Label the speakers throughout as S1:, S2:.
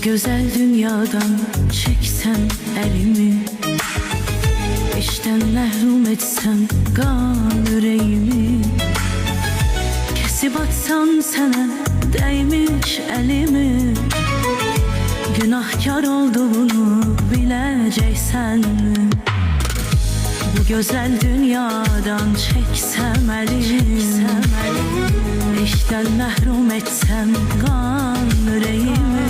S1: güzel dünyadan çeksem elimi, işten məhrum etsem qan yüreğimi, kesip atsan sənə dəymiş əlimi, günahkar olduğunu biləcəksən. Bu güzel dünyadan çeksem elimi, işten məhrum etsem qan yüreğimi,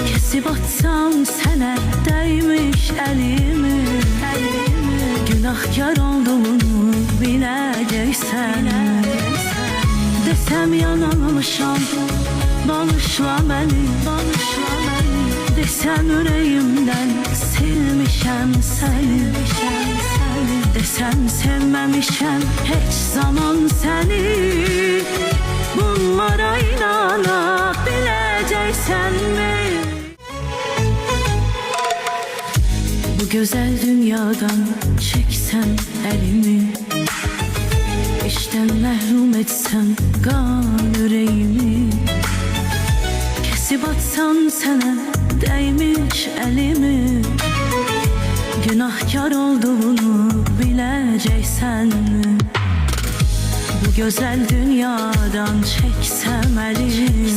S1: kesip atsam sənə dəymiş əlimi, günahkar olduğunu biləcəksən. Desem yanılmışam, bağışla məni, desem yüreğimden silmişəm səni, desem sevməmişəm heç zaman səni. Bunlara inana biləcəksənmi? Bu güzel dünyadan çeksem elimi, işten məhrum etsem qan yüreğimi, kesip atsan sənə dəymiş əlimi, günahkar olduğunu biləcəksən. Bu güzel dünyadan çeksem elimi,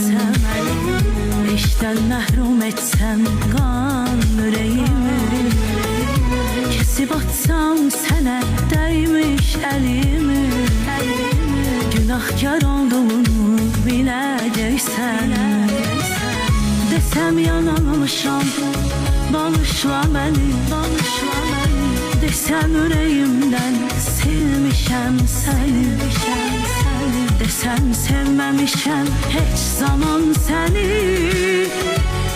S1: işten məhrum etsem qan yüreğimi, kesip atsam sənə dəymiş əlimi, günahkar olduğunu biləcəksən. Desem yanılmışam, bağışla məni, desem yüreğimden silmişəm səni, desem sevməmişəm heç zaman səni.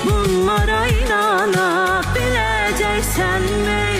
S1: Bunlara inana biləcəksənmi?